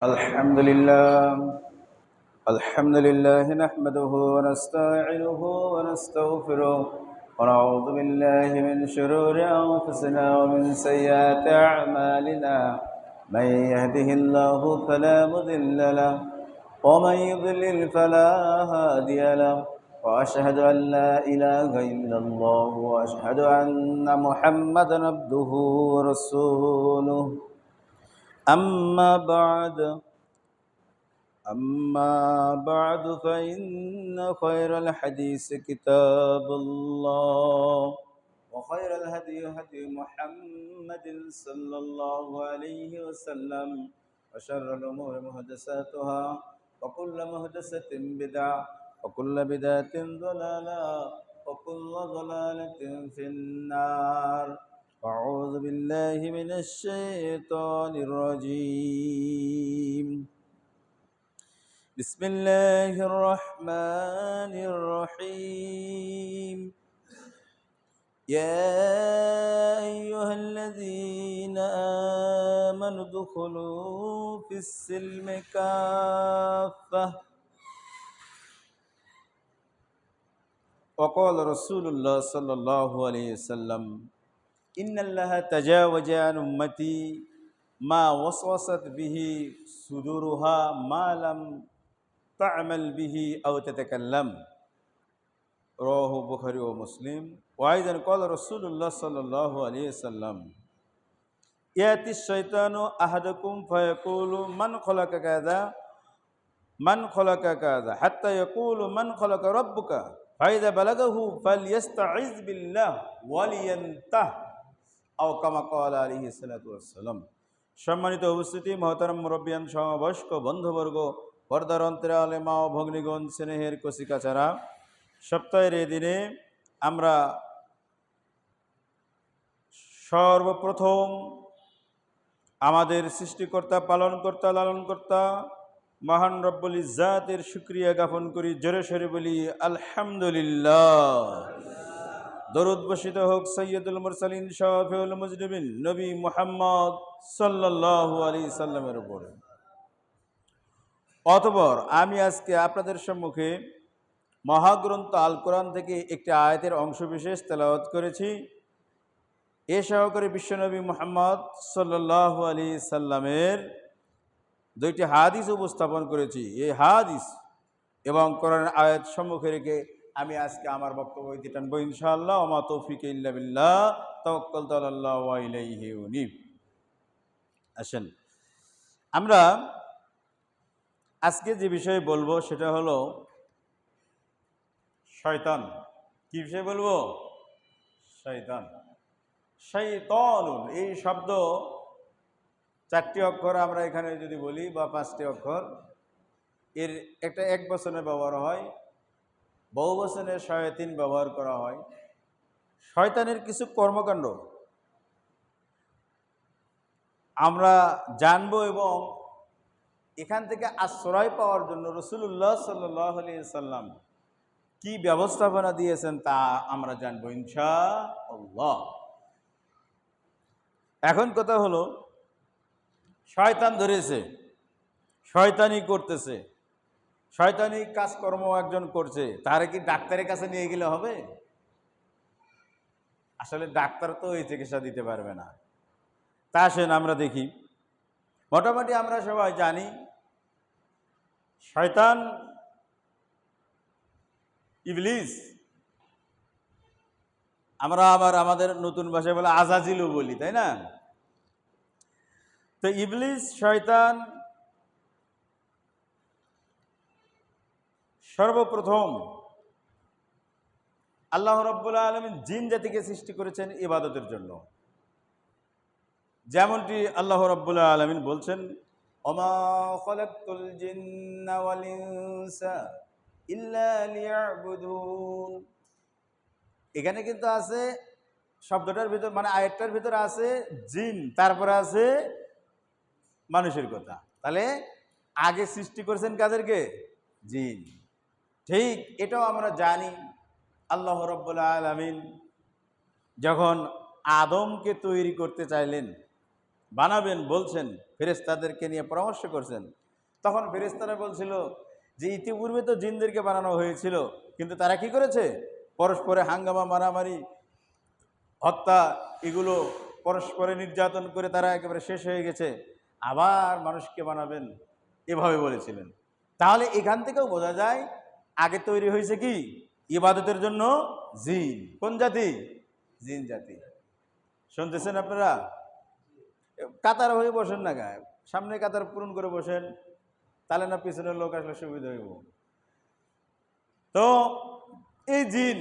الحمد لله نحمده ونستعينه ونستغفره ونعوذ بالله من شرور أنفسنا ومن سيئات أعمالنا من يهده الله فلا مضل له ومن يضلل فلا هادي له وأشهد أن لا إله إلا الله وأشهد أن محمدا عبده ورسوله أما بعد فإن خير الحديث كتاب الله وخير الهدي هدي محمد صلى الله عليه وسلم وشر الأمور محدثاتها وكل محدثة بدعة وكل بدعة ضلالة وكل ضلالة في النار. أعوذ بالله من الشيطان الرجيم. بسم الله الرحمن الرحيم. يا أيها الذين آمنوا ادخلوا في السلم كافة وقال رسول الله صلى الله عليه وسلم إن الله تجاوز عن أمتي ما وسوست به صدورها ما لم تعمل به أو تتكلم. رواه البخاري ومسلم. وأيضا قال رسول الله صلى الله عليه وسلم يأتي الشيطان أحدكم فيقول من خلق كذا من خلق كذا حتى يقول من خلق ربك فإذا بلغه فليستعذ بالله ولينته أو كما قال عليه الصلاة والسلام. সম্মানিত উপস্থিতি, মহতারাম মুরব্বিয়ান, সমবয়স্ক বন্ধুবর্গ, পর্দার অন্তরালে মা ও ভগ্নীগণ, স্নেহের কচিকাচারা, সপ্তাহের এই দিনে আমরা সর্বপ্রথম আমাদের সৃষ্টিকর্তা, পালনকর্তা, লালনকর্তা মহান রব্বুল ইজ্জাতের শুকরিয়া জ্ঞাপন করি। জোরে সরে বলি আলহামদুলিল্লাহ। দরুদ বর্ষিত হোক সৈয়দুল মুরসালিন শাফিউল মুজনিবিন নবী মুহাম্মদ সাল্লাল্লাহু আলাইহি সাল্লামের উপরে। অতঃপর আমি আজকে আপনাদের সম্মুখে মহাগ্রন্থ আল কোরআন থেকে একটি আয়াতের অংশবিশেষ তেলাওয়াত করেছি। এ সহকারে বিশ্বনবী মুহাম্মদ সাল্লাল্লাহু আলাইহি সাল্লামের দুইটি হাদিস উপস্থাপন করেছি। এই হাদিস এবং কোরআনের আয়াত সম্মুখে রেখে আমি আজকে আমার বক্তব্য দিতে টানবো ইনশাআল্লাহ। ওমা তৌফিক ইল্লা বিল্লাহ, তাওয়াক্কালতু আলাল্লাহ ওয়া ইলাইহি উনীব। আসেন, আমরা আজকে যে বিষয়ে বলবো সেটা হলো শয়তান। কি বিষয়ে বলবো? শয়তান। শয়তানুন এই শব্দ চারটি অক্ষর আমরা এখানে যদি বলি বা পাঁচটি অক্ষর, এর একটা এক বচনে ব্যবহার হয়, বহু বচনে শয়তান ব্যবহার করা হয়। শয়তানের কিছু কর্মকাণ্ড আমরা জানবো এবং এখান থেকে আশ্রয় পাওয়ার জন্য রাসূলুল্লাহ সাল্লাল্লাহু আলাইহি সাল্লাম কি ব্যবস্থাপনা দিয়েছেন তা আমরা জানবো ইনশাআল্লাহ। এখন কথা হলো, শয়তান ধরেছে, শয়তানি করতেছে, শয়তানি কাজকর্ম একজন করছে, তারে কি ডাক্তারের কাছে নিয়ে গেলে হবে? আসলে ডাক্তার তো এই চিকিৎসা দিতে পারবে না। তা আসেন আমরা দেখি। মোটামুটি আমরা সবাই জানি শয়তান, ইবলিস, আমরা আবার আমাদের নতুন ভাষায় বলে আজাজিলও বলি, তাই না? তো ইবলিস, শয়তান সর্বপ্রথম আল্লাহ রাব্বুল আলামিন জিন জাতিকে সৃষ্টি করেছেন ইবাদতের জন্য। যেমনটি আল্লাহ রাব্বুল আলামিন বলছেন, ওমা খালাকতুল জিন্না ওয়াল ইনসা ইল্লা লিয়াবুদুন। এখানে কিন্তু আছে শব্দটার ভিতর, মানে আয়াতটার ভিতরে আছে জিন, তারপরে আছে মানুষের কথা। তাহলে আগে সৃষ্টি করেছেন কাদেরকে? জিন। ঠিক এটাও আমরা জানি, আল্লাহ রাব্বুল আলামিন যখন আদমকে তৈরি করতে চাইলেন, বানাবেন বলছেন, ফেরেশতাদেরকে নিয়ে পরামর্শ করছেন, তখন ফেরেশতারা বলছিল যে ইতিপূর্বে তো জিনদেরকে বানানো হয়েছিল, কিন্তু তারা কি করেছে? পরস্পরে হাঙ্গামা, মারামারি, হত্যা, এগুলো পরস্পরে নির্যাতন করে তারা একেবারে শেষ হয়ে গেছে, আবার মানুষকে বানাবেন, এভাবে বলেছিলেন। তাহলে এখান থেকেও বোঝা যায় আগে তৈরি হয়েছে কি? ইবাদতের জন্য জিন। কোন জাতি? জিন জাতি। শুনতেছেন আপনারা? কাতার হয়ে বসেন না, গায়ে সামনে কাতার পূরণ করে বসেন, তাহলে না পিছনের লোক আসলে সুবিধা হইব। তো এই জিন,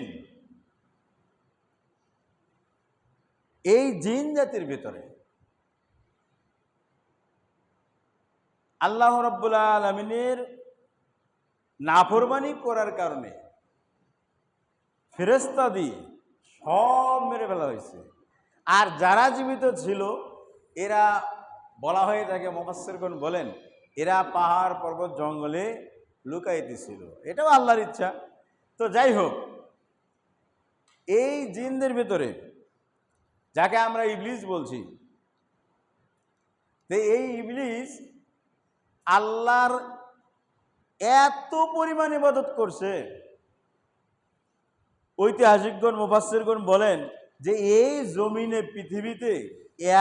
এই জিন জাতির ভিতরে আল্লাহ রাব্বুল আলামিনের নাফরমানি করার কারণে ফেরেশতা দিয়ে সব মেরে ফেলা হয়েছে। আর যারা জীবিত ছিল এরা, বলা হয়ে থাকে, মুফাসসিরগণ বলেন, এরা পাহাড় পর্বত জঙ্গলে লুকাইতেছিল। এটাও আল্লাহর ইচ্ছা। তো যাই হোক, এই জিনদের ভিতরে যাকে আমরা ইবলিস বলছি, তো এই ইবলিস আল্লাহর এত পরিমাণ ইবাদত করছে, ঐতিহাসিকগণ, মুফাসসিরগণ বলেন যে এই জমিনে, পৃথিবীতে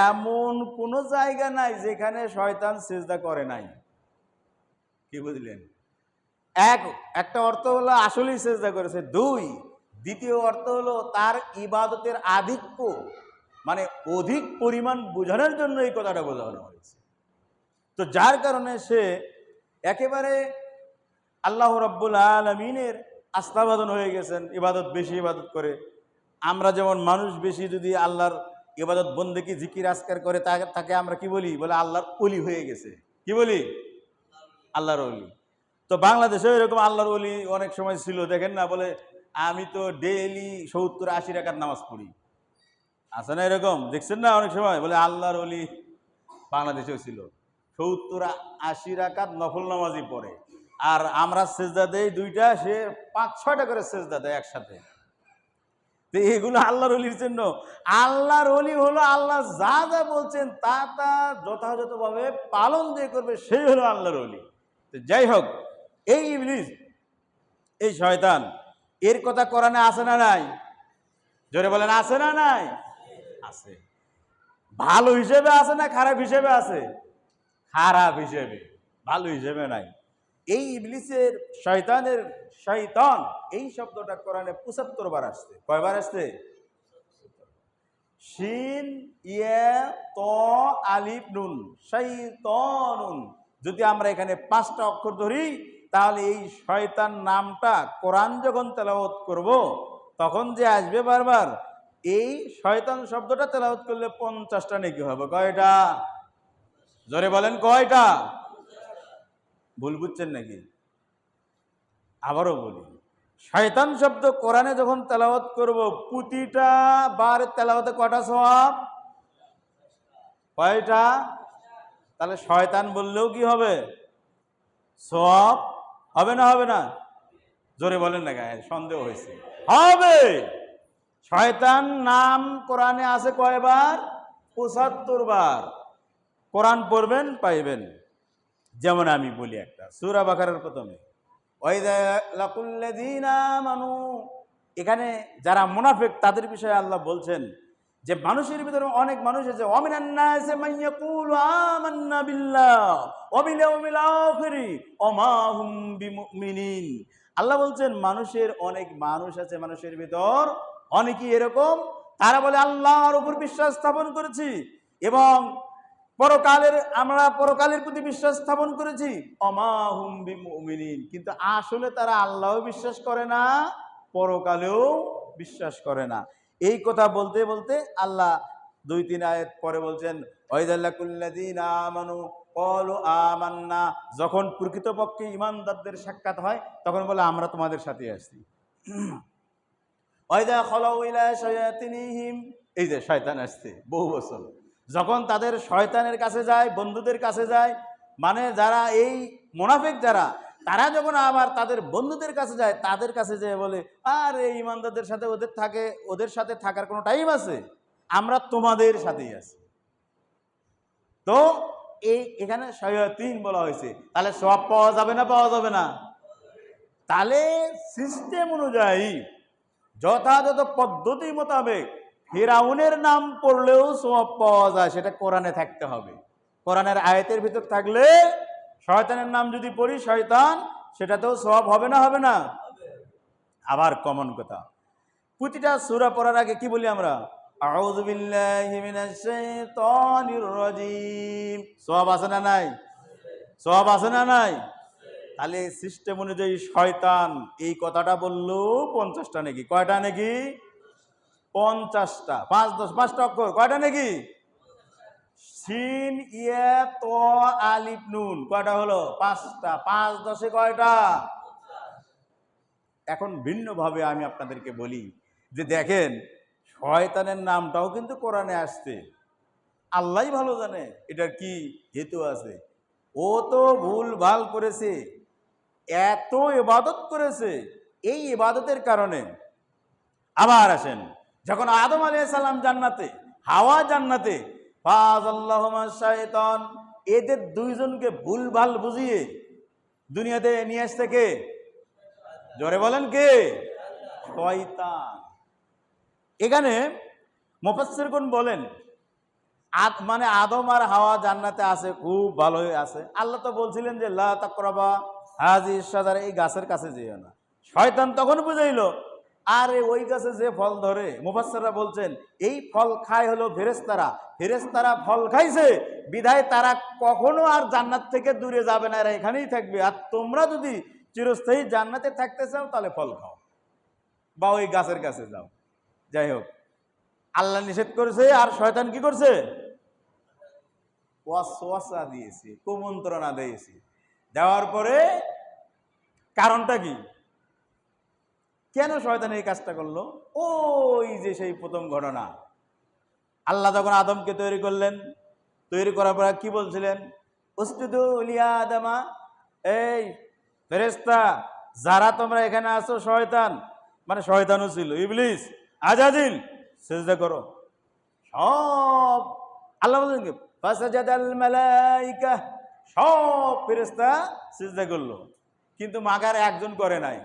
এমন কোনো জায়গা নাই যেখানে শয়তান সিজদা করে নাই। কি বুঝলেন? একটা অর্থ হলো আসলেই সিজদা করেছে। দ্বিতীয় অর্থ হলো তার ইবাদতের আধিক্য, মানে অধিক পরিমাণ বোঝানোর জন্য এই কথাটা বোঝানো হয়েছে। তো যার কারণে সে একেবারে আল্লাহ রাব্বুল আলামিনের আস্থাভাজন হয়ে গেছেন, ইবাদত বেশি ইবাদত করে। আমরা যেমন মানুষ বেশি যদি আল্লাহর ইবাদত বন্দেগী জিকির আজকার করে, তাকে আমরা কি বলি? বলে আল্লাহর ওলি হয়ে গেছে। কি বলি? আল্লাহর ওলি। তো বাংলাদেশেও এরকম আল্লাহর ওলি অনেক সময় ছিল, দেখেন না, বলে আমি তো ডেইলি 70-80 রাকাত নামাজ পড়ি। আছে না এরকম? দেখছেন না অনেক সময়? বলে আল্লাহর ওলি বাংলাদেশেও ছিল, 70-80 রাকাত নফল নামাজই পড়ে। আর আমরা সেজদা দেই 2টা, সে 5-6টা করে সেজদা দেয় একসাথে। তো এগুলো আল্লাহর ওলির জন্য। আল্লাহর ওলি হলো আল্লাহ যা যা বলছেন তা তা যথাযথভাবে পালন দিয়ে করবে, সেই হলো আল্লাহর ওলি। তো যাই হোক, এই ইবলিস, এই শয়তান, এর কথা কোরআনে আছে না নাই? জোরে বলেন, আছে না নাই? আছে। ভালো হিসেবে আছে না খারাপ হিসেবে আছে? খারাপ হিসেবে, ভালো হিসেবে নাই। এই ইবলিসের, শয়তানের, শয়তান এই শব্দটা কোরআনে 75 বার আসছে। কয়বার আসছে? শিন ইয়া ত আলিফ নুন, শাইতানুন। যদি আমরা এখানে 5টা অক্ষর ধরি, তাহলে এই শয়তান নামটা কোরআন যখন তেলাওয়াত করব, তখন যে আসবে বারবার, এই শয়তান শব্দটা তেলাওয়াত করলে 50টা নেকি হবে। কয়টা? জোরে বলেন, কয়টা? ভুল বুঝছেন নাকি? আবারও বলি, শয়তান শব্দ কোরআনে যখন তেলাওয়াত করব, প্রতিটা বার তেলাওয়াতে কয়টা সওয়াব? কয়টা? তাহলে শয়তান বললেও কি হবে? সওয়াব হবে না? হবে না? জোরে বলেন না, গায়ে সন্দেহ হয়েছে। হবে। শয়তান নাম কোরআনে আছে কয়বার? 75 বার। কোরআন পড়বেন পাইবেন। যেমন আমি বলি একটা, সূরা বাকারার প্রথমে, এখানে যারা মুনাফিক তাদের বিষয়ে আল্লাহ বলছেন যে মানুষের ভিতরে অনেক মানুষ আছে, আল্লাহ বলছেন মানুষের অনেক মানুষ আছে, মানুষের ভিতর অনেকেই এরকম, তারা বলে আল্লাহর উপর বিশ্বাস স্থাপন করেছি এবং আমরা পরকালের প্রতি বিশ্বাস স্থাপন করেছি, অমাহুম বিমুমিনিন, কিন্তু আসলে তারা আল্লাহও বিশ্বাস করে না, পরকালেও বিশ্বাস করে না। এই কথা বলতে বলতে আল্লাহ 2-3 আয়াত পরে বলছেন, ওয়াইদাল্লাকুল্লাযীনা আমানু ক্বালু আমান্না, যখন প্রকৃতপক্ষে ঈমানদারদের সাক্ষাৎ হয় তখন বলে আমরা তোমাদের সাথে আছি। ওয়াইদা খালাউ ইলা শায়াতিনিহিম, এই যে শয়তান আসছে বহু বছর, যখন তাদের শয়তানের কাছে যায়, বন্ধুদের কাছে যায়, মানে যারা এই মুনাফিক যারা, তারা যখন আবার তাদের বন্ধুদের কাছে যায়, তাদের কাছে যেয়ে বলে, আর এই ইমানদারদের সাথে ওদের সাথে থাকার কোনো টাইম আছে? আমরা তোমাদের সাথেই আছি। তো এখানে শায়াতিন বলা হয়েছে, তাহলে সওয়াব পাওয়া যাবে না পাওয়া যাবে না? তাহলে সিস্টেম অনুযায়ী যথাযথ পদ্ধতি মোতাবেক ফিরাউনের নাম পড়লেও সওয়াব পাওয়া যায়, সেটা কোরআনে থাকতে হবে। কোরআনের আয়াতের ভিতর থাকলে শয়তানের নাম যদি পড়ি শয়তান, সেটাতেও সওয়াব হবে না হবে না? আবার কমন কথা, প্রতিটা সূরা পড়ার আগে কি বলি আমরা? আউযু বিল্লাহি মিনাশ শাইতানির রাজিম। সওয়াব আছে না নাই? সওয়াব আছে না নাই? তাহলে সিস্টেম অনুযায়ী শয়তান এই কথাটা বললো 50টা নাকি? কয়টা নাকি? 50টা। 5 10 5টা অক্ষর, কয়টা নাকি? সিন ইয়া ত আলিফ নুন, কয়টা হলো? 5টা। 5 10 কয়টা? এখন ভিন্নভাবে আমি আপনাদেরকে বলি যে দেখেন, শয়তানের নামটাও কিন্তু কোরআনে আসছে। আল্লাহই ভালো জানে এটার কি হেতু আছে। ও তো ভুল ভাল করেছে, এত ইবাদত করেছে, এই ইবাদতের কারণে। আবার আসেন, যখন আদম আলাইহিস সালাম জান্নাতে, হাওয়া জান্নাতে, ফাযাল্লাহুমা শাইতান, এদের দুইজনকে ভুল ভাল বুঝিয়ে দুনিয়াতে নিয়ে আসতে কে? জোরে বলেন কে? শয়তান। এখানে মুফাসসিরগণ বলেন মানে আদম আর হাওয়া জান্নাতে আছে, খুব ভালোই আছে। আল্লাহ তো বলছিলেন যে লা তাকরাবা হাযিহিশ শাজারা, এই গাছের কাছে যেও না। শয়তান তখন বুঝাইলো আরে ওই গাছে যে ফল ধরে, মুফাসসিররা বলছেন এই ফল খায় হলো ফেরেশতারা, ফেরেশতারা ফল খাইছে বিধায় তারা কখনো আর জান্নাত থেকে দূরে যাবে না, এরা এখানেই থাকবে। আর তোমরা যদি চিরস্থায়ী জান্নাতে থাকতে চাও তাহলে ফল খাও বা ওই গাছের কাছে যাও। যাই হোক, আল্লাহ নিষেধ করেছে আর শয়তান কি করছে? ওয়াসওয়াসা দিয়েছে, কুমন্ত্রণা দিয়েছে। দেওয়ার পরে কারণটা কি? কেন শয়তান এই কাজটা করলো? ওই যে সেই প্রথম ঘটনা, আল্লাহ যখন আদমকে তৈরি করলেন, তৈরি করার পর কি বলছিলেন? উসজুদু লিয়া আদামা, এই ফেরেশতা যারা তোমরা এখানে আছো, শয়তান মানে শয়তানও ছিল, ইবলিস আজাজিল, সিজদা করো। সব আল্লাহ বলেন কি ফাসাজাদাল মালাইকা, সব ফেরেশতা সিজদা করলো, কিন্তু মাগার একজন করে নাই।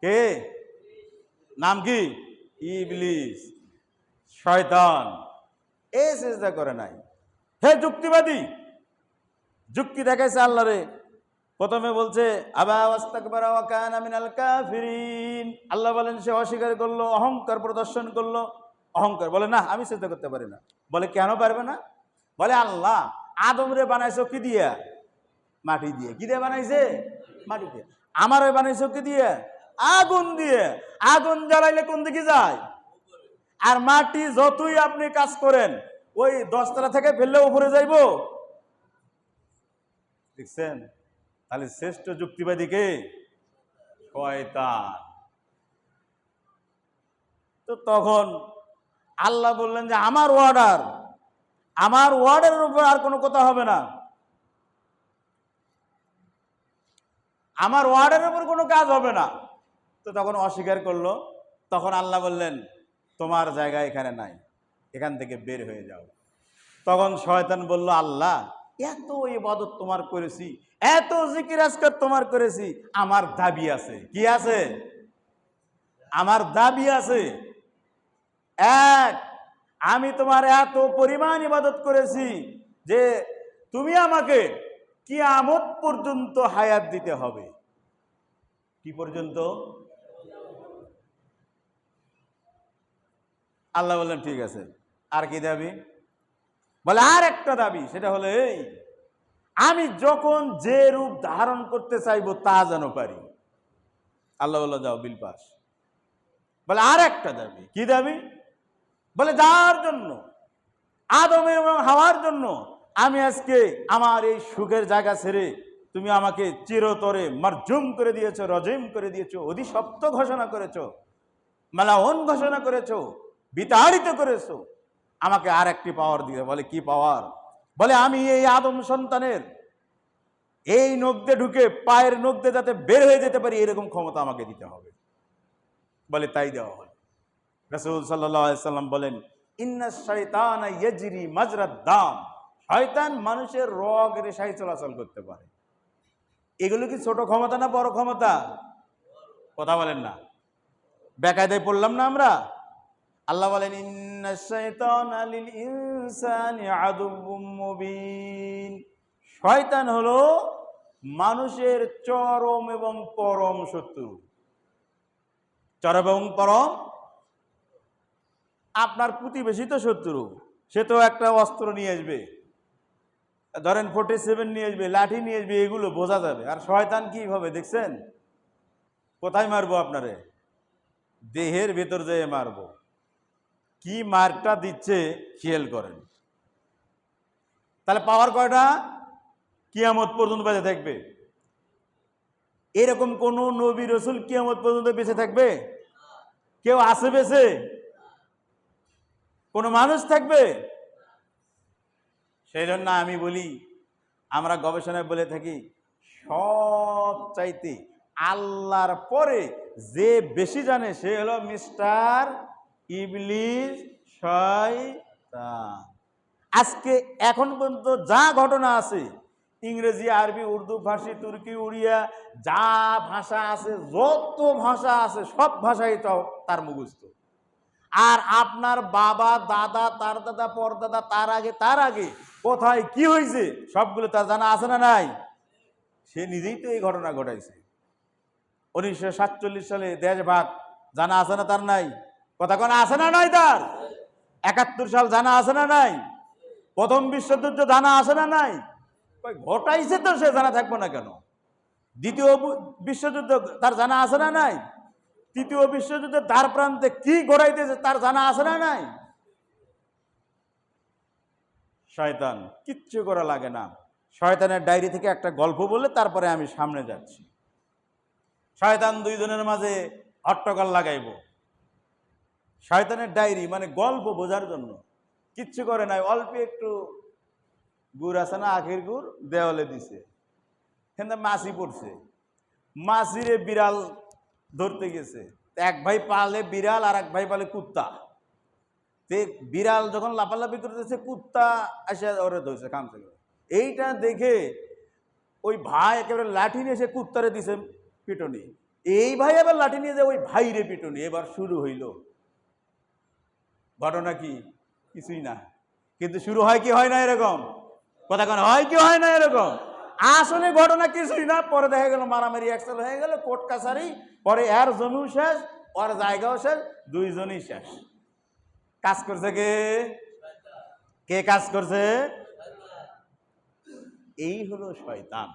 কে? নাম কি? ইবলিস, শয়তান। এ সিজদা করে নাই। হে যুক্তিবাদী, যুক্তি দেখাইছে আল্লাহরে। প্রথমে বলছে আবা ওয়াস্তাকবারা ওয়া কানা মিনাল কাফিরিন, আল্লাহ বলেন সে অস্বীকার করলো, অহংকার প্রদর্শন করলো। অহংকার বলে না আমি সিজদা করতে পারি না। বলে কেন পারবে না? বলে আল্লাহ আদম রে বানাইছো কি দিয়ে? মাটি দিয়ে। কি দিয়ে বানাইছে? মাটি দিয়ে। আমারে বানাইছো কি দিয়ে? আগুন দিয়ে। আগুন জ্বালাইলে কোন দিকে যায়? আর মাটি যতই আপনি কাজ করেন ওই 10 তলা থেকে ফেললে উপরে যাইবো? দেখছেন? তাহলে শ্রেষ্ঠ যুক্তিবাদী কে? শয়তান। তো তখন আল্লাহ বললেন যে আমার ওয়ার্ডার, আমার ওয়ার্ডারের উপর আর কোনো কথা হবে না, আমার ওয়ার্ডারের উপর কোনো কাজ হবে না। তো তখন অস্বীকার করলো। তখন আল্লাহ বললেন তোমার জায়গা এখানে নাই, এখান থেকে বের হয়ে যাও। তখন শয়তান বলল আল্লাহ এত ইবাদত তোমার করেছি, এত জিকির আজকার তোমার করেছি, আমার দাবি আছে। কি আছে? আমার দাবি আছে। এক, আমি তোমার এত পরিমাণ ইবাদত করেছি যে তুমি আমাকে কিয়ামত পর্যন্ত হায়াত দিতে হবে। কি পর্যন্ত? আল্লাহ বললেন ঠিক আছে। আর কি দাবি? বলে আর একটা দাবি, সেটা হলো এই, আমি যখন যে রূপ ধারণ করতে চাইবো তা যেন পারি। আল্লাহ বলল যাও, বিল পাস। বলে আর একটা দাবি। কি দাবি? বলে যার জন্য, আদম এবং হাওয়ার জন্য আমি আজকে আমার এই সুখের জায়গা ছেড়ে তুমি আমাকে চিরতরে মারজুম করে দিয়েছো, রজিম করে দিয়েছো, অধিশপ্ত ঘোষণা করেছো, মালাউন ঘোষণা করেছো, বিতাড়িত করেছো, আমাকে আর একটি পাওয়ার দিয়ে। বলে কি পাওয়ার? বলে আমি এই আদম সন্তানের এই নখ দিয়ে ঢুকে পায়ের নখ দিয়ে যাতে বের হয়ে যেতে পারি এরকম ক্ষমতা আমাকে দিতে হবে। বলে তাই দেওয়া হয়। রাসূল সাল্লাল্লাহু আলাইহি সাল্লাম বলেন ইন্নাশ শাইতানা ইয়াজরি মাজরাদ দাম, শয়তান মানুষের রগ রেশায় চলাচল করতে পারে। এগুলো কি ছোট ক্ষমতা না বড় ক্ষমতা? কথা বলেন না, বেকায়দায় পড়লাম না আমরা। আল্লাহ বলেন ইন্নাশ শাইতানা লিল ইনসানি আদুউম মুবিন, শয়তান হলো মানুষের চরম এবং পরম শত্রু। চরম এবং পরম, আপনার প্রতিবেশী তো শত্রু, সে তো একটা অস্ত্র নিয়ে আসবে, ধরেন 47 নিয়ে আসবে, লাঠি নিয়ে আসবে, এগুলো বোঝা যাবে। আর শয়তান কিভাবে দেখছেন? কোথায় মারবো আপনারে? দেহের ভেতর যেয়ে মারবো। কি মারটা দিচ্ছে খেয়াল করেন। তাহলে পাওয়ার কয়টা? কিয়ামত পর্যন্ত বেঁচে থাকবে। এরকম কোন নবী রসুল কিয়ামত পর্যন্ত বেঁচে থাকবে? কেউ আছে বেঁচে? কোন মানুষ থাকবে? সেই জন্য আমি বলি, আমরা গবেষণায় বলে থাকি, সব চাইতে আল্লাহর পরে যে বেশি জানে সে হলো মিস্টার ইবলিস, শয়তান। আজকে এখন পর্যন্ত যা ঘটনা আছে, ইংরেজি, আরবি, উর্দু, ফার্সি, তুর্কি, উড়িয়া, যা ভাষা আছে, যত ভাষা আছে, সব ভাষাই তার মুখস্থ। আর আপনার বাবা, দাদা, তার দাদা, পরদাদা, তার আগে কোথায় কি হয়েছে সবগুলো তার জানা আছে না নাই? সে নিজেই তো এই ঘটনা ঘটাইছে। 1947 সালে দেশ ভাগ জানা আছে না তার নাই? কথা কোন আছে না নাই তার? 71 সাল জানা আছে না নাই? প্রথম বিশ্বযুদ্ধ জানা আছে না নাই? ঘটাইছে তো, সে জানা থাকবো না কেন? দ্বিতীয় বিশ্বযুদ্ধ তার জানা আছে না নাই? তৃতীয় বিশ্বযুদ্ধের দ্বার প্রান্তে কি ঘটাইতেছে তার জানা আছে না নাই? শয়তান কিচ্ছু করা লাগে না। শয়তানের ডায়েরি থেকে একটা গল্প বলে তারপরে আমি সামনে যাচ্ছি। শয়তান দুইজনের মাঝে হট্টগোল লাগাইব। শয়তানের ডায়েরি মানে গল্প বোঝার জন্য। কিচ্ছু করে নাই, অল্প একটু গুড় আছে না, আখের গুড় দেওয়ালে দিছে, কিন্তু মাছি পড়ছে। মাছিরে বিড়াল ধরতে গেছে। এক ভাই পালে বিড়াল আর এক ভাই পালে কুত্তা। বিড়াল যখন লাফালাফি করতেছে, কুত্তা এসে ওরে ধরছে, কামছে। এইটা দেখে ওই ভাই একেবারে লাঠি নিয়ে এসে কুত্তারে দিছে পিটনি। এই ভাই আবার লাঠি নিয়ে যায় ওই ভাইরে পিটনি। এবার শুরু হইল। ঘটনা কি? কিছুই না, কিন্তু শুরু হয় কি হয় না এরকম? কথা কেন হয় কি হয় না এরকম? আসলে ঘটনা কিছুই না। পরে দেখা গেল মারামারি একসাথে হয়ে গেল, কোর্ট কাছারি, পরে এর জমিও শেষ, ওর জায়গাও শেষ, দুইজনই শেষ। কাজ করছে কে? কে কাজ করছে? এই হলো শয়তান।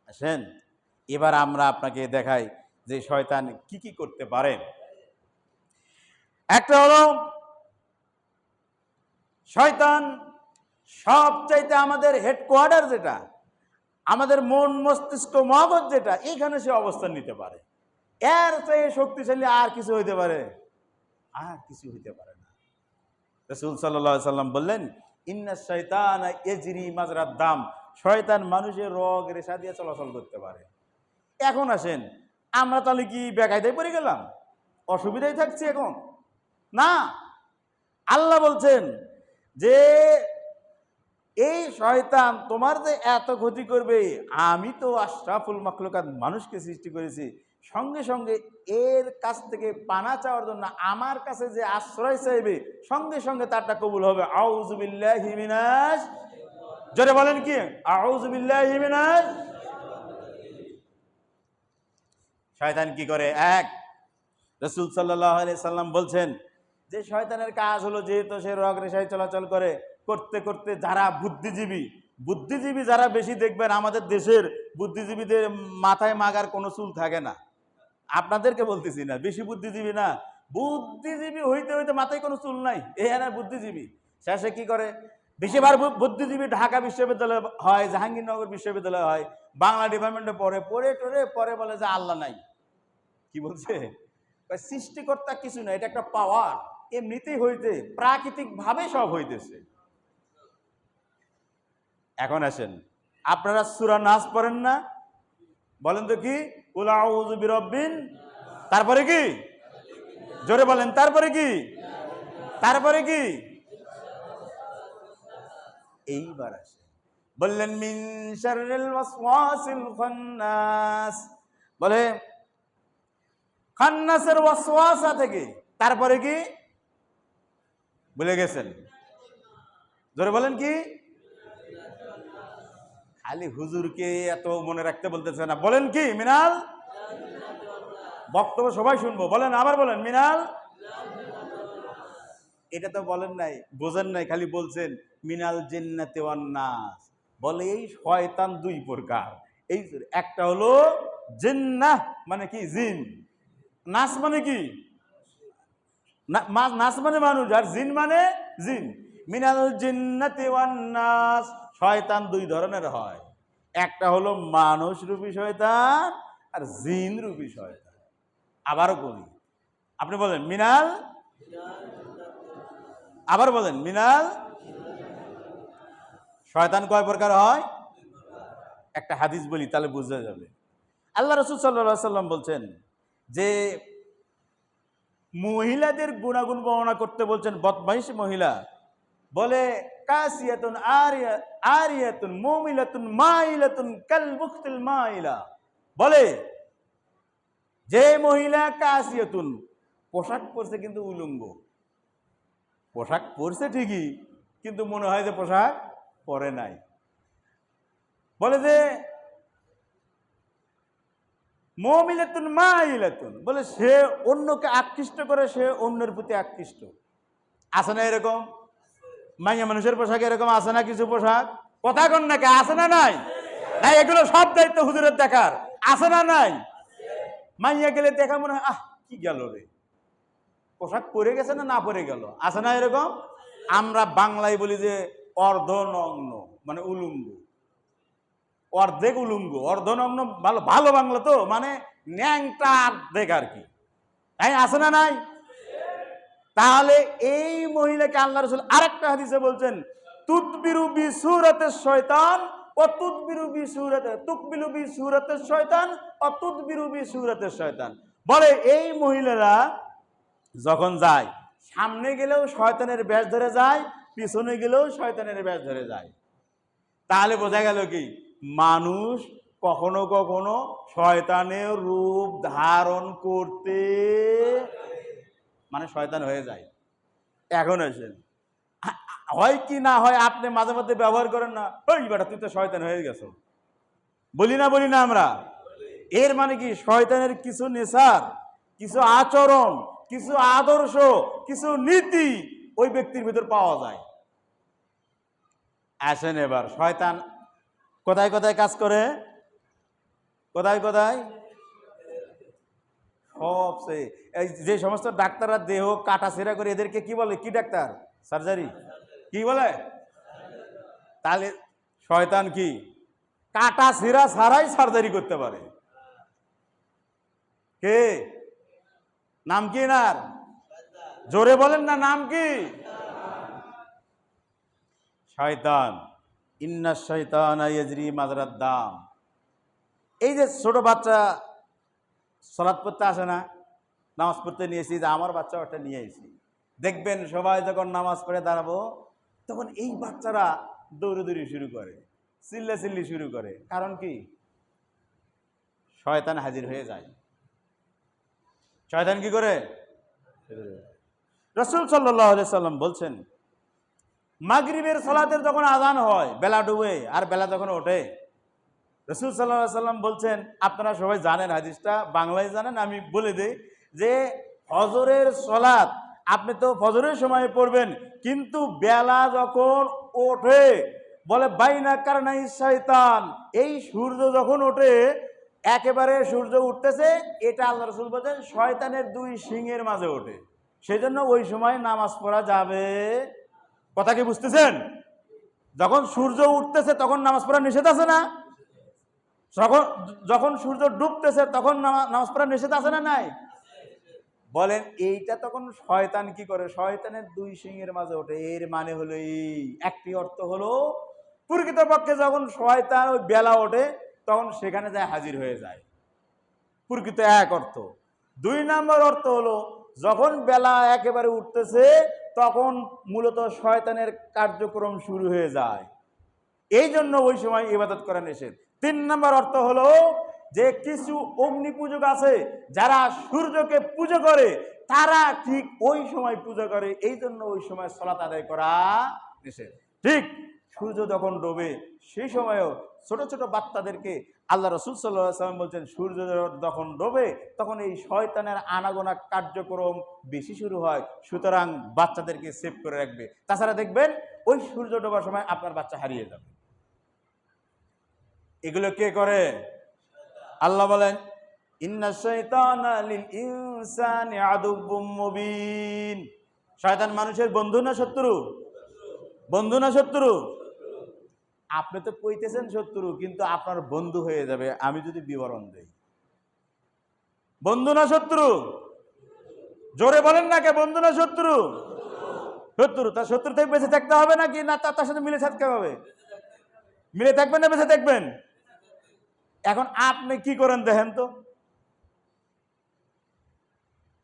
আসেন এবার আমরা আপনাকে দেখাই যে শয়তান কি কি করতে পারে। একটা হলো শয়তান সবচাইতে আমাদের হেডকোয়ার্টার, যেটা আমাদের মন, মস্তিষ্ক, মগজ, যেটা এইখানে সে অবস্থান নিতে পারে। এর চেয়ে শক্তিশালী আর কিছু হইতে পারে? আর কিছু হইতে পারে না। রাসূল সাল্লাল্লাহু আলাইহি সাল্লাম বললেন, ইন্নাশ শাইতানা ইয়াজরি মাজরাদ দাম, শয়তান মানুষের রগ রেশা দিয়ে চলাচল করতে পারে। এখন আসেন, আমরা তাহলে কি বেকায়দায় পড়ে গেলাম? অসুবিধায় থাকছি এখন? না, আল্লাহ বলছেন যে এই শয়তান তোমার যে এত ক্ষতি করবে, আমি তো আশরাফুল মাখলুকাত মানুষকে সৃষ্টি করেছি, সঙ্গে সঙ্গে এর কাছ থেকে পানা চাওয়ার জন্য আমার কাছে যে আশ্রয় চাইবে, সঙ্গে সঙ্গে তারটা কবুল হবে। আউযু বিল্লাহি মিনাশ, জোরে বলেন কি? আউযু বিল্লাহি মিনাশ। শয়তান কি করে? এক, রাসূল সাল্লাল্লাহু আলাইহি সাল্লাম বলছেন যে শয়তানের কাজ হলো, যেহেতু সে রগ রেশায় চলাচল করে, করতে করতে যারা বুদ্ধিজীবী যারা বেশি, দেখবেন আমাদের দেশের বুদ্ধিজীবীদের মাথায় মাগার কোনো চুল থাকে না। আপনাদেরকে বলতেছি না, বেশি বুদ্ধিজীবী না, বুদ্ধিজীবী হইতে হইতে মাথায় কোনো চুল নাই, এ না বুদ্ধিজীবী। শেষে কি করে? বেশিরভাগ বুদ্ধিজীবী ঢাকা বিশ্ববিদ্যালয় হয়, জাহাঙ্গীরনগর বিশ্ববিদ্যালয় হয়, বাংলা ডিপার্টমেন্টে পরে বলে যে আল্লাহ নাই। কি বলছে? সৃষ্টিকর্তা কিছু না, এটা একটা পাওয়ার, এমনিতেই হইতে, প্রাকৃতিক ভাবে সব হইতেছে। এখন আসেন, আপনারা সূরা নাস পড়েন না? বলেন তো কি? কুল আউযু বিরাব্বিন, তারপরে কি? জোরে বলেন, তারপরে কি? তারপরে কি? এইবার আসে বললেন মিন শাররিল ওয়াসওয়াসিল খান্নাস, বলে খান্নাসের ওয়াসওয়াসা থেকে। তারপরে কি বলে গেছেন? জোরে বলেন কি? খালি হুজুরকে এত মনে রাখতে বলতেছে না, বলেন কি? মিনাল, বক্তব্য সবাই শুনবো, বলেন, আবার বলেন মিনাল। এটা তো বলেন নাই, বোঝেন নাই, খালি বলছেন মিনাল জিন্নাতি ওয়ান নাস। বলে এই শয়তান দুই প্রকার। এই একটা হলো জিন্নাহ মানে কি জিন, নাস মানে কি নাস মানে মানুষ, আর জিন মানে জিন। মিনাল জিন্নাতি ওয়ান নাস, শয়তান দুই ধরনের হয়, একটা হলো মানুষ রূপী শয়তান আর জিন রূপী শয়তান। আবারও বলি, আপনি বলেন মিনাল, আবার বলেন মিনাল। শয়তান কয় প্রকার হয়? একটা হাদিস বলি তাহলে বুঝা যাবে। আল্লাহ রাসূল সাল্লাল্লাহু আলাইহি সাল্লাম বলছেন যে মহিলাদের গুণাগুণ বর্ণনা করতে বলছেন, বদমাইশ মহিলা, বলে কাসিয়াতুন আরিয়াতুন মুমিলাতুন মাইলাতুন কাল বুখতিল মাইলা। বলে যে মহিলা কাসিয়াতুন, পোশাক পরছে কিন্তু উলঙ্গ, পোশাক পরছে ঠিকই কিন্তু মনে হয় যে পোশাক পরে নাই। বলে যে মুমিলাতুন মাইলাতুন, বলে সে অন্যকে আকৃষ্ট করে, সে অন্যের প্রতি আকৃষ্ট। আছে না এরকম? মাইয়া মানুষের পোশাক এরকম আছে না কিছু পোশাক? কথা কন নাকি, আছে না নাই? নাই, এগুলো সব দায়িত্ব হুজুরের দেখার, আছে না নাই? মাইয়া গেলে দেখা মনে হয় আহ কি গেল রে, পোশাক পরে গেছে না না পরে গেল, আছে না এরকম? আমরা বাংলায় বলি যে অর্ধনগ্ন মানে উলঙ্গ, অর্ধেক উলঙ্গ, অর্ধনগ্ন, ভালো ভালো বাংলা তো, মানে ন্যাংটা অর্ধেক আর কি, তাই আছে না নাই? তাহলে এই মহিলাকে আল্লাহ রাসূল আরেকটা হাদিসে বলছেন তুদবিরু বিসুরাতিশ শয়তান ও তুদবিরু বিসুরাতে তুকবিলু বিসুরাতিশ শয়তান ও তুদবিরু বিসুরাতিশ শয়তান। বলে এই মহিলারা যখন যায়, সামনে গেলেও শয়তানের বেশ ধরে যায়, পিছনে গেলেও শয়তানের বেশ ধরে যায়। তাহলে বোঝা গেল কি, মানুষ কখনো কখনো শয়তানের রূপ ধারণ করতে মানে শয়তান হয়ে যায়। এখন আসেন, হয় কি না হয় আপনি মাঝে মধ্যে ব্যবহার করেন না, ওই বেটা তুই তো শয়তান হয়ে গেছো, বলি না আমরা? এর মানে কি, শয়তানের কিছু নেশার, কিছু আচরণ, কিছু আদর্শ, কিছু নীতি ওই ব্যক্তির ভিতর পাওয়া যায়। আসেন এবার, শয়তান কোথায় কোথায় কাজ করে? কোথায় কোথায়? সবচেয়ে এই যে সমস্ত ডাক্তাররা দেহ কাটা ছেঁড়া করে, এদেরকে কি বলে? কি ডাক্তার? সার্জারি কি বলে? তাহলে শয়তান কি কাটা ছেঁড়া ছাড়াই সার্জারি করতে পারে? কে? নাম কি নার? জোরে বলেন না, নাম কি? শয়তান। ইন্না শাইতানা ইয়াজরি মাজরাদ দাম। এই যে ছোট বাচ্চা সালাত পড়তে আসে না, নামাজ পড়তে নিয়েছি, যে আমার বাচ্চা ওটা নিয়ে এসেছি, দেখবেন সবাই যখন নামাজ পড়ে দাঁড়াবো তখন এই বাচ্চারা দৌড়াদৌড়ি শুরু করে, চিল্লাচিল্লি শুরু করে। কারণ কি? শয়তান হাজির হয়ে যায়। শয়তান কি করে? রাসূল সাল্লাল্লাহু আলাইহি সাল্লাম বলছেন, মাগরিবের সালাতের যখন আযান হয়, বেলা ডুবে আর বেলা যখন ওঠে, রাসূল সাল্লাল্লাহু আলাইহি সাল্লাম বলছেন, আপনারা সবাই জানেন হাদিসটা, বাংলায় জানেন, আমি বলে দেই যে ফজরের সালাত আপনি তো ফজরের সময় পড়বেন, কিন্তু বেলা যখন ওঠে, বলে বাইনা কারনাই শয়তান, এই সূর্য যখন ওঠে, একেবারে সূর্য উঠতেছে, এটা আল্লাহ রাসূল বলেন শয়তানের দুই শিংয়ের মাঝে ওঠে, সেজন্য ওই সময় নামাজ পড়া যাবে। কথা কি বুঝতেছেন? যখন সূর্য উঠতেছে তখন নামাজ পড়া নিষেধ আছে না? যখন সূর্য ডুবতেছে তখন নামাজ পড়া নিষেধ আছে না নাই? বলেন এইটা তখন শয়তান কি করে? শয়তানের দুই সিংহের মাঝে ওঠে। এর মানে হলো এই, একটি অর্থ হলো প্রকৃতপক্ষে যখন শয়তান ওই বেলা ওঠে তখন সেখানে যায় হাজির হয়ে যায়, প্রকৃত এক অর্থ। দুই নম্বর অর্থ হলো যখন বেলা একেবারে উঠতেছে তখন মূলত শয়তানের কার্যক্রম শুরু হয়ে যায়। এই জন্য ওই সময় ইবাদত করা নিষেধ। 3 নম্বর অর্থ হলো যে কিছু অগ্নি পূজক আছে যারা সূর্যকে পুজো করে, তারা ঠিক ওই সময় পূজা করে, এই জন্য ওই সময় সালাত আদায় করা নিষেধ। ঠিক সূর্য যখন ডোবে সেই সময়ও ছোট ছোট বাচ্চাদেরকে আল্লাহ রাসূল সাল্লাল্লাহু আলাইহি ওয়াসাল্লাম বলছেন, সূর্য যখন ডোবে তখন এই শয়তানের আনাগোনা কার্যক্রম বেশি শুরু হয়, সুতরাং বাচ্চাদেরকে সেভ করে রাখবে। তাছাড়া দেখবেন ওই সূর্য ডোবার সময় আপনার বাচ্চা হারিয়ে যাবে। এগুলো কে করে? আল্লাহ বলেন, ইন্নাশ শাইতানা লিল ইনসানি আদুউম মুবিন। শয়তান মানুষের বন্ধু না শত্রু? বন্ধু না শত্রু? আপনি তো কইতেছেন শত্রু, কিন্তু আপনার বন্ধু হয়ে যাবে আমি যদি বিবরণ দেই। বন্ধু না শত্রু? জোরে বলেন না কে, বন্ধু না শত্রু? শত্রু। তার শত্রু থেকে বেঁচে থাকতে হবে নাকি না তার সাথে মিলে থাকতে হবে? মিলে থাকবেন না বেঁচে থাকবেন? এখন আপনি কি করেন দেখেন তো।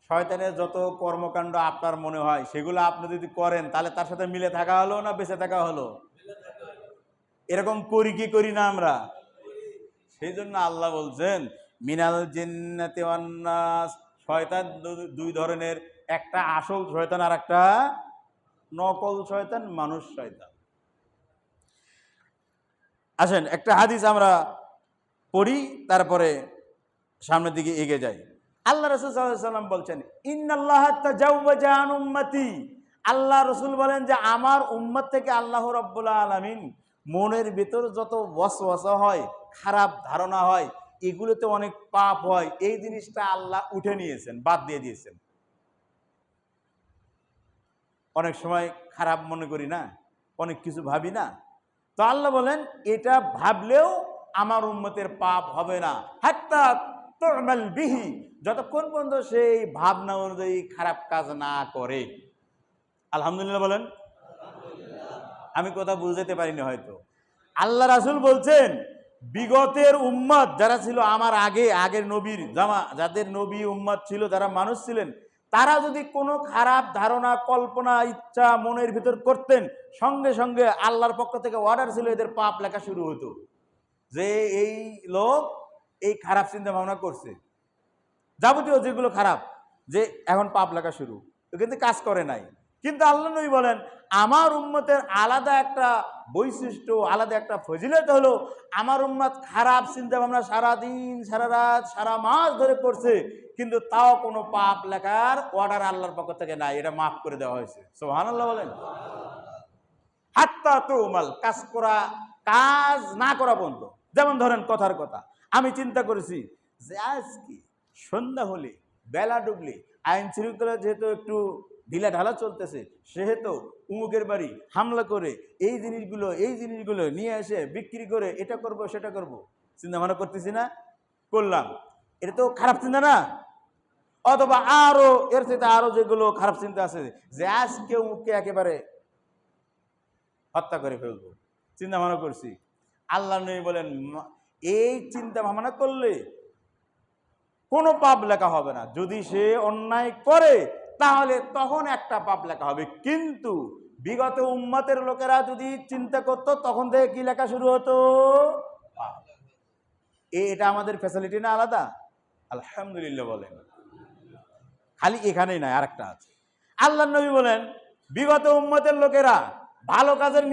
শয়তানের যত কর্মকাণ্ড আপনার মনে হয় সেগুলো আপনি যদি করেন তাহলে তার সাথে মিলে থাকা হলো না বেঁচে থাকা হলো? এরকম করি কি করি না আমরা? সেই জন্য আল্লাহ বলছেন মিনাল জিন্নাতি ওয়ান নাস। শয়তান দুই ধরনের, একটা আসল শয়তান আর একটা নকল শয়তান, মানুষ শয়তান। আসেন একটা হাদিস আমরা পড়ি, তারপরে সামনের দিকে এগিয়ে যাই। আল্লাহ রাসূল সাল্লাল্লাহু আলাইহি ওয়াসাল্লাম বলছেন, ইন্নাল্লাহা তাজাওয়াজা আন উম্মতি। আল্লাহ রাসূল বলেন যে আমার উম্মত থেকে আল্লাহ রাব্বুল আলামিন মনের ভিতর যত ওয়াসওয়াসা হয়, খারাপ ধারণা হয়, এগুলোতে অনেক পাপ হয়, এই জিনিসটা আল্লাহ উঠে নিয়েছেন, বাদ দিয়ে দিয়েছেন। অনেক সময় খারাপ মনে করি না, অনেক কিছু ভাবি না, তো আল্লাহ বলেন এটা ভাবলেও আমার উম্মতের পাপ হবে না, হাত্তা তু'মাল বিহি, যতক্ষণ পর্যন্ত সেই ভাবনা অনুযায়ী খারাপ কাজ না করে। আলহামদুলিল্লাহ বলেন। আমি কথা বুঝাতে পারিনি হয়তো। আল্লাহ রাসূল বলছেন বিগতের উম্মত যারা ছিল আমার আগের নবীর যাদের নবী উম্মত ছিল, যারা মানুষ ছিলেন, তারা যদি কোনো খারাপ ধারণা, কল্পনা, ইচ্ছা মনের ভিতর করতেন, সঙ্গে সঙ্গে আল্লাহর পক্ষ থেকে অর্ডার ছিল এদের পাপ লেখা শুরু হতো, যে এই লোক এই খারাপ চিন্তা ভাবনা করছে, যাবতীয় যেগুলো খারাপ, যে এখন পাপ লেখা শুরু, কিন্তু কাজ করে নাই। কিন্তু আল্লাহ নবী বলেন আমার উম্মতের আলাদা একটা বৈশিষ্ট্য, আলাদা একটা ফজিলত হলো আমার উম্মত খারাপ চিন্তা ভাবনা সারাদিন, সারা রাত, সারা মাস ধরে করছে, কিন্তু তাও কোনো পাপ লেখার অর্ডার আল্লাহর পক্ষ থেকে নাই, এটা মাফ করে দেওয়া হয়েছে। সুবহানাল্লাহ বলেন। হাত্তা তু'মাল, কাজ না করা পর্যন্ত। যেমন ধরেন কথার কথা, আমি চিন্তা করেছি যে আজকে সন্ধ্যা হলে, বেলা ডুবলে, আইন শৃঙ্খলা যেহেতু একটু ঢিলা ঢালা চলতেছে, সেহেতু উমুকের বাড়ি হামলা করে এই জিনিসগুলো নিয়ে এসে বিক্রি করে এটা করব সেটা করব, চিন্তা ভাবনা করতেছি না, করলাম, এটা তো খারাপ চিন্তা না? অথবা আরো এর সাথে আরো যেগুলো খারাপ চিন্তা আছে, যে আজকে উমুককে একেবারে হত্যা করে ফেলবো, চিন্তা ভাবনা করছি। আল্লাহ নবী বলেন এই চিন্তা ভাবনা করলে কোনো পাপ লেখা হবে না, যদি সে অন্যায় করে তাহলে তখন একটা পাপ লেখা হবে, কিন্তু বিগত উম্মতের লোকেরা যদি চিন্তা করতো তখন থেকে কি লেখা শুরু হতো? এটা আমাদের ফ্যাসিলিটি না আলাদা? আলহামদুলিল্লাহ বলেন। খালি এখানেই নয়, আরেকটা আছে। আল্লাহ নবী বলেন বিগত উম্মতের লোকেরা ভালো কাজের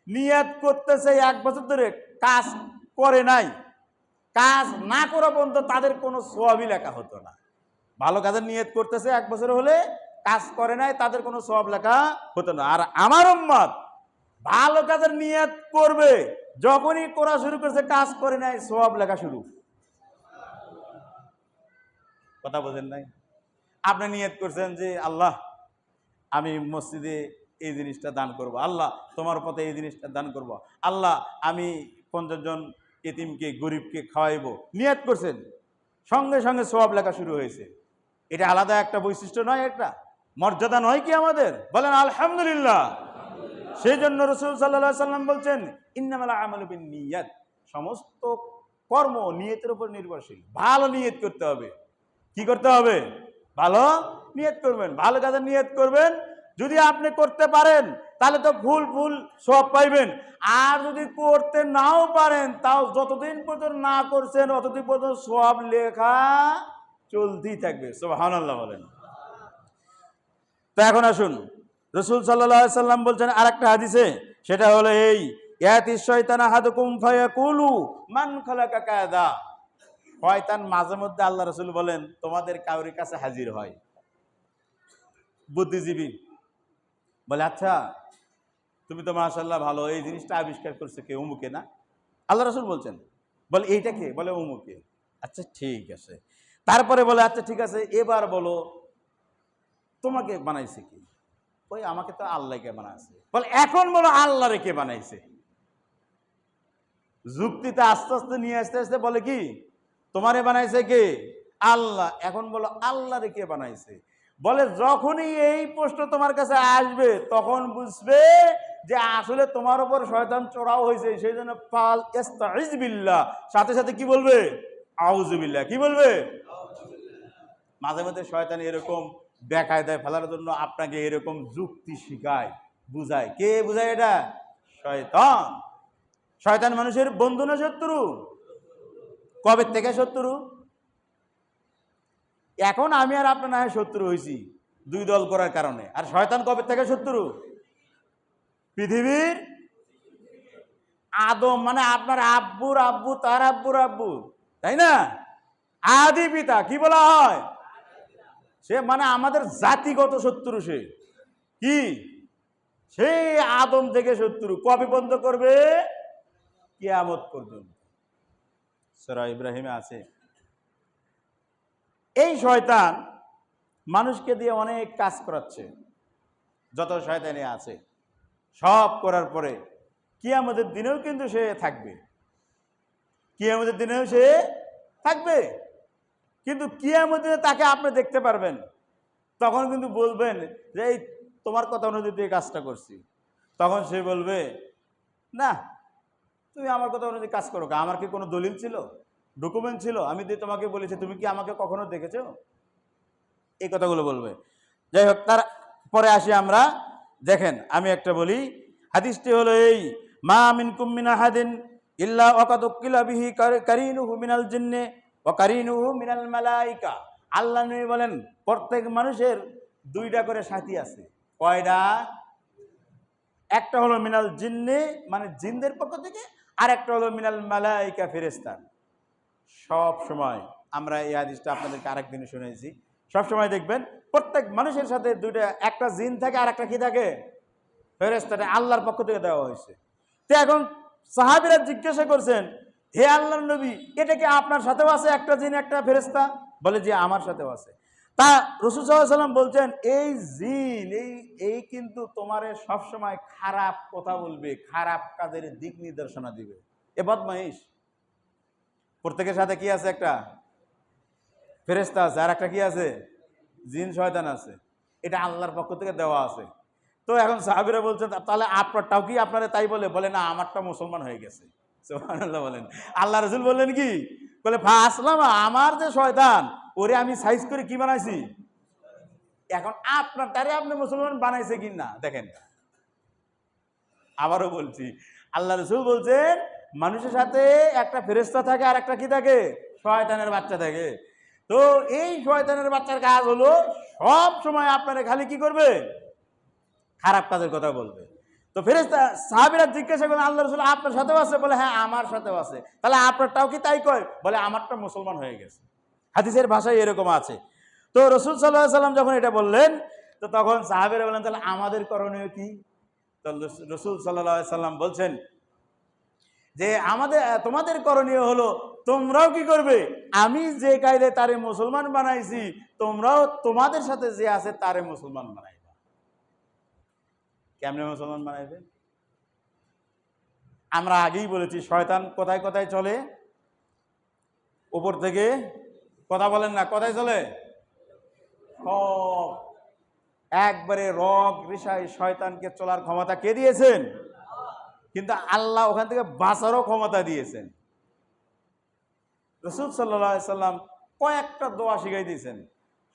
নিয়ত করতেছে 1 বছর ধরে, কাজ করে নাই, কাজ না করা পর্যন্ত তাদের কোনো সওয়াবই লেখা হতো না। ভালো কাজের নিয়ত করতেছে 1 বছর হলে, কাজ করে নাই, তাদের কোনো সওয়াব লেখা হতো না। আর আমার উম্মত ভালো কাজের নিয়ত করবে, যখনই করা শুরু করছে কাজ করে নাই, সওয়াব লেখা শুরু। কথা বোঝেন নাই? আপনি নিয়ত করছেন যে আল্লাহ আমি মসজিদে এই জিনিসটা দান করব, আল্লাহ তোমার পথে এই জিনিসটা দান করব, আল্লাহ আমি 50 জন এতিমকে, গরিবকে খাওয়াইবো, নিয়ত করছেন, সঙ্গে সঙ্গে সওয়াব লেখা শুরু হয়েছে। এটা আলাদা একটা বৈশিষ্ট্য নয়, একটা মর্যাদা নয় কি আমাদের? বলেন আলহামদুলিল্লাহ। সেই জন্য রাসূল সাল্লাল্লাহু আলাইহি ওয়াসাল্লাম বলছেন ইন্নামাল আমালু বিন্নিয়াত, সমস্ত কর্ম নিয়তের উপর নির্ভরশীল। ভালো নিয়ত করতে হবে। কি করতে হবে? ভালো নিয়ত করবেন, ভালো কাজের নিয়ত করবেন, যদি আপনি করতে পারেন তাহলে তো ফুল ফুল সওয়াব পাইবেন, আর যদি করতে নাও পারেন তাও যতদিন পর্যন্ত না করছেন ততদিন পর্যন্ত সওয়াব লেখা চলতেই থাকবে। সুবহানাল্লাহ বলেন। তো এখন আসুন, রাসূল সাল্লাল্লাহু আলাইহি সাল্লাম বলছেন আরেকটা হাদিসে, সেটা হলো এই, ইয়াতি শাইতান আহাদুকুম ফায়াকুলু মান খালাকা কাযা। শয়তান মাঝে মধ্যে, আল্লাহ রাসূল বলেন, তোমাদের কাউরির কাছে হাজির হয়, বুদ্ধিজীবী বলে, আচ্ছা তুমি তো মাশাআল্লাহ ভালো, এই জিনিসটা আবিষ্কার করছে কে? অমুকে না? আল্লাহ রাসূল বলছেন, বলে এইটা কে? বলে অমুকে। আচ্ছা ঠিক আছে। তারপরে বলে, আচ্ছা ঠিক আছে, এবার বলো তোমাকে বানাইছে কি? ওই আমাকে তো আল্লাহকে বানাইছে। বলে এখন বলো আল্লাহরে কে বানাইছে? যুক্তিতে আস্তে আস্তে নিয়ে আসতে আসতে বলে কি, তোমারে বানাইছে কে? আল্লাহ। এখন বলো আল্লাহরে কে বানাইছে? বলে যখনই এই প্রশ্ন তোমার কাছে আসবে তখন বুঝবে যে আসলে তোমার উপর শয়তান চড়াও হয়েছে, সেই জন্য ফাল ইস্তাইজ বিল্লাহ, সাথে সাথে কি বলবে? আউযু বিল্লাহ। কি বলবে? মাঝে মাঝে শয়তান এরকম বেকায়দায় ফেলার জন্য আপনাকে এরকম যুক্তি শিখায়, বুঝায়। কে বুঝায় এটা? শয়তান। শয়তান মানুষের বন্ধু না শত্রু? কবে থেকে শত্রু? এখন আমি আর আপনার না হয় শত্রু হয়েছি দুই দল করার কারণে, আর শয়তান কবে থেকে শত্রু? পৃথিবীর আদম, মানে আপনার আব্বুর আব্বু, তার আব্বুর আব্বু, তাই না? আদি পিতা কি বলা হয়? সে মানে আমাদের জাতিগত শত্রু। সে কি? সেই আদম থেকে শত্রু। কবে বন্ধ করবে? কিয়ামত পর্যন্ত। সূরা ইব্রাহিমে আছে। এই শয়তান মানুষকে দিয়ে অনেক কাজ করাচ্ছে, যত শয়তানি আছে সব করার পরে কিয়ামতের দিনেও কিন্তু সে থাকবে। কিয়ামতের দিনেও সে থাকবে, কিন্তু কিয়ামতের দিনে তাকে আপনি দেখতে পারবেন, তখন কিন্তু বলবেন যে এই তোমার কথা অনুযায়ী কাজটা করছি। তখন সে বলবে, না তুমি আমার কথা অনুযায়ী কাজ করো, আমার কি কোনো দলিল ছিল, ডকুমেন্ট ছিল, আমি দিয়ে তোমাকে বলেছি, তুমি কি আমাকে কখনো দেখেছো? এই কথাগুলো বলবে। যাই হোক, তার পরে আসি আমরা। দেখেন, আমি একটা বলি, হাদিসটি হলো এই, মা মিনকুম মিন আহাদিন ইল্লা ওয়াকাদ উকিলা বিহি কারিনুহু মিনাল জিন্নি ওয়া কারিনুহু মিনাল মালাইকা। আল্লাহ নবী বলেন, প্রত্যেক মানুষের দুইটা করে সাথী আছে। কয়টা? একটা হলো মিনাল জিন্নি, মানে জিনদের পক্ষ থেকে, আর একটা হলো মিনাল মালাইকা, ফেরেশতা। সব সময় আমরা এই হাদিসটা আপনাদেরকে আরেকদিন শুনেছি, সব সময় দেখবেন প্রত্যেক মানুষের সাথে দুইটা, একটা জিন থাকে আর একটা কি থাকে? ফেরেশতা। আল্লাহর পক্ষ থেকে দেওয়া হয়েছে। তো এখন সাহাবীরা জিজ্ঞাসা করছেন, হে আল্লাহর নবী, এটা কি আপনার সাথেও আছে, একটা জিন একটা ফেরেশতা? বলে যে আমার সাথেও আছে। তা রাসূল সাল্লাল্লাহু আলাইহি ওয়াসাল্লাম বলছেন, এই জিন এই কিন্তু তোমারে সবসময় খারাপ কথা বলবে, খারাপ কাজের দিক নির্দেশনা দিবে। এ বদমাইশ। প্রত্যেকের সাথে কি আছে? একটা ফেরেশতা আছে, আর একটা কি আছে? জিন শয়তান আছে। এটা আল্লাহর পক্ষ থেকে দেওয়া আছে। তো এখন সাহাবীরা বলছেন, তাহলে আপনারটাও কি আপনারা তাই বলে? বলে না, আমারটা মুসলমান হয়ে গেছে। সুবহানাল্লাহ বলেন। আল্লাহ রাসূল বললেন কি? বলে ফাসলামা, আমার যে শয়তান ওরে আমি সাইজ করে কি বানাইছি। এখন আপনারটারে আপনি মুসলমান বানাইছে কি না দেখেন। আবারও বলছি, আল্লাহ রাসূল বলছেন মানুষের সাথে একটা ফেরেশতা থাকে আর একটা কি থাকে? শয়তানের বাচ্চা থাকে। তো এই শয়তানের বাচ্চার কাজ হলো সব সময় আপনারা খালি কি করবে? খারাপ কাজের কথা বলবে। তো ফেরেশতা সাহাবীরা জিজ্ঞাসা করেন, আল্লাহ রাসূল আপনার সাথেও আছে? বলে হ্যাঁ, আমার সাথেও আছে। তাহলে আপনারটাও কি তাই কয়? বলে আমারটা মুসলমান হয়ে গেছে। হাদিসের ভাষায় এরকম আছে। তো রাসূল সাল্লাল্লাহু আলাইহি সাল্লাম যখন এটা বললেন, তো তখন সাহাবীরা বললেন, তাহলে আমাদের করণীয় কি? তো রাসূল সাল্লাল্লাহু আলাইহি সাল্লাম বলছেন যে তোমাদের করণীয় হলো, তোমরাও কি করবে? আমি যে কায়দায় তারে মুসলমান বানাইছি, তোমরাও তোমাদের সাথে যে আছে তারে মুসলমান বানাইবা। কেমনে মুসলমান বানাইবে? আমরা আগেই বলেছি, শয়তান কোথায় কোথায় চলে? উপর থেকে। কথা বলেন না, কোথায় চলে? সব একবারে রগ রেশায় শয়তানকে চলার ক্ষমতা কে দিয়েছেন? কিন্তু আল্লাহ ওখান থেকে বাঁচারও ক্ষমতা দিয়েছেন। রাসূল সাল্লাল্লাহু আলাইহি সাল্লাম কয়েকটা দোয়া শিখাই দিয়েছেন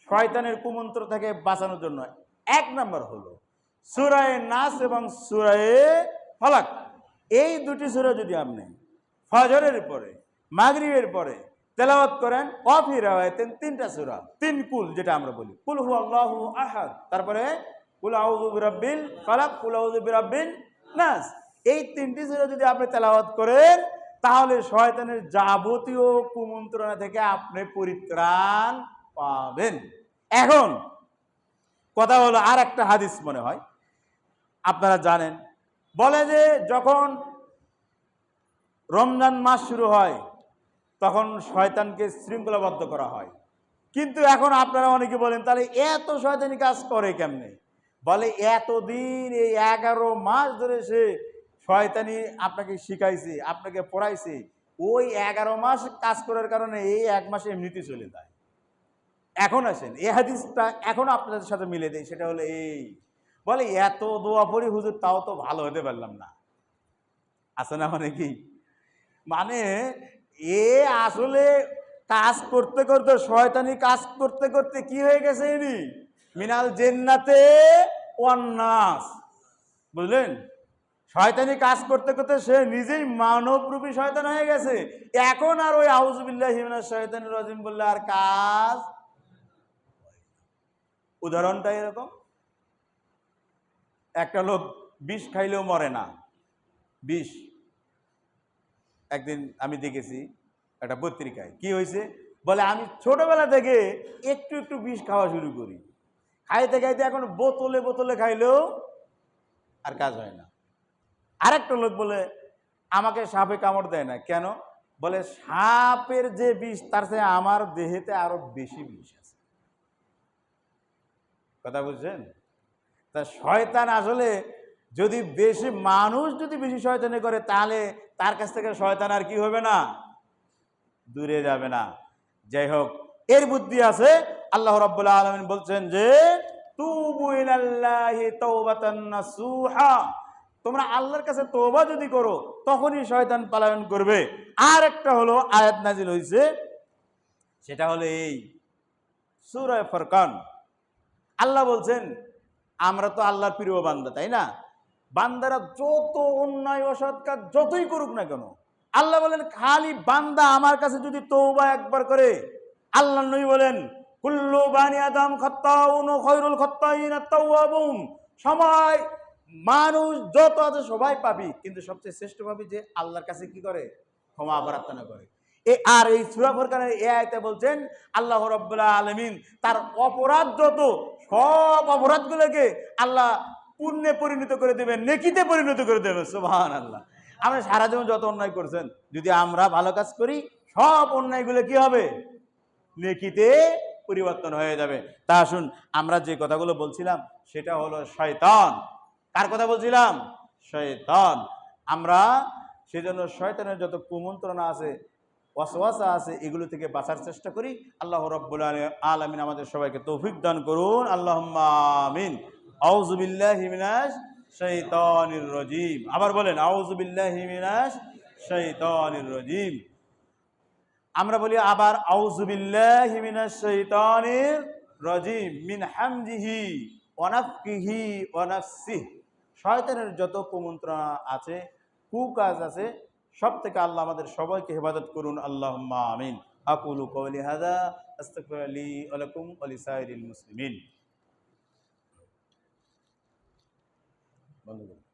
শয়তানের কুমন্ত্র থেকে বাঁচানোর জন্য। এক নাম্বার হলো সূরা নাস এবং সূরা ফালাক, এই দুটি সূরা যদি আপনি ফজরের পরে মাগরিবের পরে তেলাওয়াত করেন, অফি রাওয়ায়াতেন তিনটা সূরা, তিন কুল যেটা আমরা বলি, কুল হুয়াল্লাহু আহাদ, তারপরে কুল আউযু বিরাব্বিল ফালাক, কুল আউযু বিরাব্বিন নাস, এই তিনটি সূরা যদি আপনি তেলাওয়াত করেন তাহলে শয়তানের যাবতীয় কুমন্ত্রণা থেকে আপনি পরিত্রাণ পাবেন। এখন কথা হলো, আর একটা হাদিস মনে হয় আপনারা জানেন, বলে যে যখন রমজান মাস শুরু হয় তখন শয়তানকে শৃঙ্খলাবদ্ধ করা হয়। কিন্তু এখন আপনারা অনেকে বলেন তাহলে এত শয়তানি কাজ করে কেমনে? বলে এতদিন এই 11 মাস ধরে সে শয়তানি আপনাকে শিখাইছে, আপনাকে পড়াইছে, ওই 11 মাস কাজ করার কারণে এই 1 মাসে এমনিতে চলে যায়। এখন আসেন এই হাদিসটা এখন আপনাদের সাথে মিলে দেয়, সেটা হলো এই, বলে এত দোয়া পড়ি হুজুর তাও তো ভালো হতে পারলাম না। আছে না অনেকেই, মানে এ আসলে কাজ করতে করতে, শয়তানি কাজ করতে করতে কি হয়ে গেছে, ইনি মিনাল জিন্নাতে ওয়ান নাস, বুঝলেন? শয়তানি কাজ করতে করতে সে নিজেই মানবরূপী শয়তান হয়ে গেছে। এখন আর ওই আউযু বিল্লাহি মিনাশ শাইতানির রাজিম বললে আর কাজ। উদাহরণটা এরকম, একটা লোক বিষ খাইলেও মরে না, বিষ। একদিন আমি দেখেছি একটা পত্রিকায়, কি হয়েছে, বলে আমি ছোটবেলা থেকে একটু একটু বিষ খাওয়া শুরু করি, খাইতে খাইতে এখন বোতলে বোতলে খাইলেও আর কাজ হয় না। আরেকটা লোক বলে আমাকে সাপে কামড় দেয় না, কেন? বলে সাপের যে বিষ তার চেয়ে আমার দেহেতে আরো বেশি বিষ আছে। কথা বুঝছেন? তা শয়তান আসলে যদি বেশি মানুষ যদি বেশি শয়তানি করে তাহলে তার কাছ থেকে শয়তান আর কি হবে না, দূরে যাবে না। যাই হোক, এর বুদ্ধি আছে। আল্লাহ রাব্বুল আলামিন বলছেন যে তুবু ইলাল্লাহি তাওবাতান নাসুহা, তোমরা আল্লাহর কাছে তওবা যদি করো তখনই শয়তান পলায়ন করবে। আর একটা হলো আয়াত নাজিল হয়েছে, সেটা হলো এই সূরা ফুরকান। আল্লাহ বলছেন, আমরা তো আল্লাহর প্রিয় বান্দা, তাই না? বান্দারা যত অন্যায় অসৎ কাজ যতই করুক না কেন, আল্লাহ বলেন খালি বান্দা আমার কাছে যদি তওবা একবার করে, আল্লাহ নবী বলেন কুল্লু বানি আদম খাত্তাউন ওয়া খায়রুল খাত্তাইন আত-তাওয়াবুন, সময় মানুষ যত আছে সবাই পাপী, কিন্তু সবচেয়ে শ্রেষ্ঠ পাপী যে আল্লাহর কাছে কি করে, ক্ষমা প্রার্থনা করে। আর এই সূরা ফুরকানের এই আয়াতে বলছেন আল্লাহ রাব্বুল আলামিন তার অপরাধ যত, সব অপরাধগুলোকে আল্লাহ পুণ্যে পরিণত করে দেবেন, নেকিতে পরিণত করে দেবেন। সুবহানাল্লাহ। আমরা সারা জীবন যত অন্যায় করছেন, যদি আমরা ভালো কাজ করি সব অন্যায়গুলো কি হবে, নেকিতে পরিবর্তন হয়ে যাবে। তা আসুন, আমরা যে কথাগুলো বলছিলাম সেটা হলো শয়তান। কার কথা বলছিলাম? শয়তান। আমরা সেজন্য শয়তানের যত কুমন্ত্রণা আছে, ওয়াসওয়াসা আছে, এগুলো থেকে বাঁচার চেষ্টা করি। আল্লাহ রাব্বুল আলামিন আমাদের সবাইকে তৌফিক দান করুন, আল্লাহুম্মা আমিন। আউযু বিল্লাহি মিনাশ শাইতানির রাজিম। আবার বলেন আউযু বিল্লাহি মিনাশ শাইতানির রাজিম। আমরা বলি আবার আউযু বিল্লাহি মিনাশ শাইতানির রাজিম মিন হামজিহি ওয়া নাফখিহি ওয়া নাফসিহি। শয়তানের যত কুমন্ত্রণা আছে, কুকাজ আছে, সব থেকে আল্লাহ আমাদের সবাইকে হেফাজত করুন, আল্লাহুম্মা আমিন। আকুলু কওলি হাযা আস্তাগফিরু লি ওয়া লাকুম ওয়া লিসাইরিল মুসলিমিন। বন্ধ করুন।